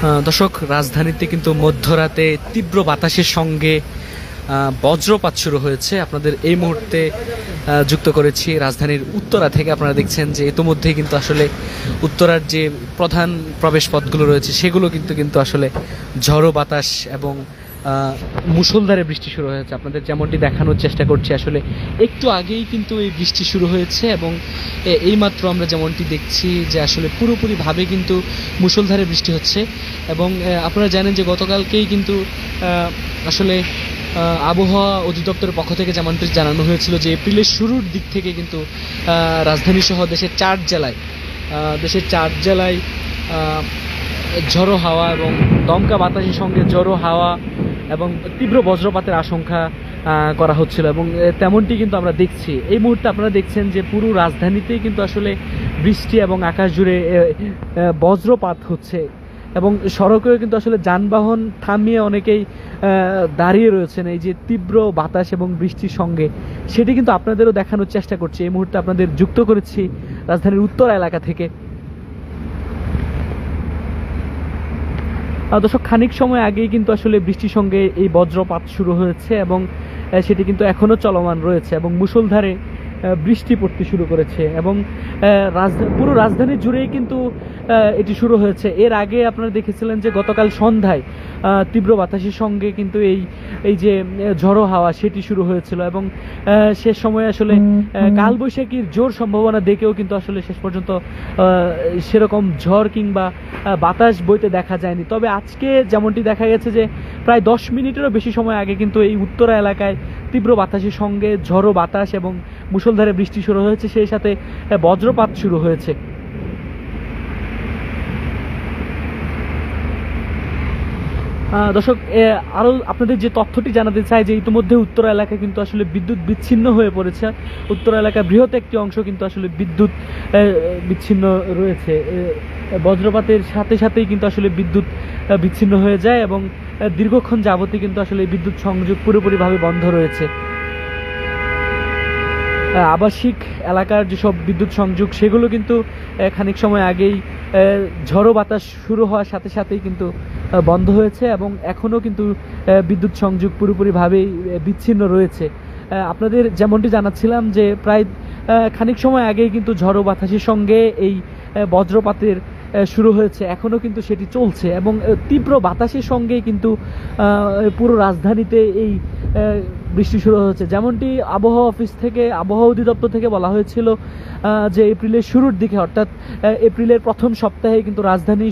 দর্শক, রাজধানীতে কিন্তু মধ্যরাতে তীব্র বাতাসের সঙ্গে বজ্রপাত শুরু হয়েছে। আপনাদের এই মুহূর্তে যুক্ত করেছি রাজধানীর উত্তরা থেকে। আপনারা দেখছেন যে ইতোমধ্যেই কিন্তু আসলে উত্তরার যে প্রধান প্রবেশ পথগুলো রয়েছে সেগুলো কিন্তু আসলে ঝড়ো বাতাস এবং মুষলধারে বৃষ্টি শুরু হয়েছে। আপনাদের যেমনটি দেখানোর চেষ্টা করছি, আসলে একটু আগেই কিন্তু এই বৃষ্টি শুরু হয়েছে এবং এইমাত্র আমরা যেমনটি দেখছি যে আসলে পুরোপুরিভাবে কিন্তু মুষলধারে বৃষ্টি হচ্ছে। এবং আপনারা জানেন যে গতকালকেই কিন্তু আসলে আবহাওয়া অধিদপ্তরের পক্ষ থেকে যেমনটি জানানো হয়েছিল যে এপ্রিলের শুরুর দিক থেকে কিন্তু রাজধানী সহ দেশের চার জেলায় ঝড়ো হাওয়া এবং দমকা বাতাসের সঙ্গে ঝড়ো হাওয়া এবং তীব্র বজ্রপাতের আশঙ্কা করা হচ্ছিল এবং তেমনটি কিন্তু আমরা দেখছি। এই মুহূর্তে আপনারা দেখছেন যে পুরো রাজধানীতেই কিন্তু আসলে বৃষ্টি এবং আকাশ জুড়ে বজ্রপাত হচ্ছে এবং সড়কেও কিন্তু আসলে যানবাহন থামিয়ে অনেকেই দাঁড়িয়ে রয়েছেন এই যে তীব্র বাতাস এবং বৃষ্টির সঙ্গে। সেটি কিন্তু আপনাদেরও দেখানোর চেষ্টা করছি। এই মুহূর্তে আপনাদের যুক্ত করেছি রাজধানীর উত্তরা এলাকা থেকে। দর্শক, খানিক সময় আগেই কিন্তু আসলে বৃষ্টির সঙ্গে এই বজ্রপাত শুরু হয়েছে এবং সেটি কিন্তু এখনও চলমান রয়েছে এবং মুষলধারে বৃষ্টি পড়তে শুরু করেছে এবং পুরো রাজধানী জুড়েই কিন্তু এটি শুরু হয়েছে। এর আগে আপনারা দেখেছিলেন যে গতকাল সন্ধ্যায় তীব্র বাতাসের সঙ্গে কিন্তু এই যে ঝড়ো হাওয়া সেটি শুরু হয়েছিল এবং শেষ সময়ে আসলে কালবৈশাখীর জোর সম্ভাবনা দেখেও কিন্তু আসলে শেষ পর্যন্ত সেরকম ঝড় কিংবা বাতাস বইতে দেখা যায়নি। তবে আজকে যেমনটি দেখা গেছে যে প্রায় 10 মিনিটেরও বেশি সময় আগে কিন্তু এই উত্তরা এলাকায় তীব্র বাতাসের সঙ্গে ঝড়ো বাতাস এবং মুষলধারে বৃষ্টি শুরু হয়েছে, সেই সাথে বজ্রপাত শুরু হয়েছে। দর্শক, আরও আপনাদের যে তথ্যটি জানাতে চাই যে ইতিমধ্যে উত্তরা এলাকায় কিন্তু আসলে বিদ্যুৎ বিচ্ছিন্ন হয়ে পড়েছে। উত্তরা এলাকার বৃহৎ একটি অংশ কিন্তু আসলে বিদ্যুৎ বিচ্ছিন্ন রয়েছে। বজ্রপাতের সাথে সাথেই কিন্তু আসলে বিদ্যুৎ বিচ্ছিন্ন হয়ে যায় এবং দীর্ঘক্ষণ যাবতই কিন্তু আসলে বিদ্যুৎ সংযোগ পুরোপুরিভাবে বন্ধ রয়েছে। আবাসিক এলাকার যেসব বিদ্যুৎ সংযোগ সেগুলো কিন্তু খানিক সময় আগেই ঝড়ো বাতাস শুরু হওয়ার সাথে সাথেই কিন্তু বন্ধ হয়েছে এবং এখনও কিন্তু বিদ্যুৎ সংযোগ পুরোপুরিভাবেই বিচ্ছিন্ন রয়েছে। আপনাদের যেমনটি জানাচ্ছিলাম যে প্রায় খানিক সময় আগেই কিন্তু ঝড়ো বাতাসের সঙ্গে এই বজ্রপাতের শুরু হয়েছে, এখনও কিন্তু সেটি চলছে এবং তীব্র বাতাসের সঙ্গেই কিন্তু পুরো রাজধানীতে এই বৃষ্টি শুরু হয়েছে। যেমনটি আবহাওয়া অফিস থেকে, আবহাওয়া অধিদপ্তর থেকে বলা হয়েছিল যে এপ্রিলের শুরুর দিকে অর্থাৎ এপ্রিলের প্রথম সপ্তাহে কিন্তু রাজধানী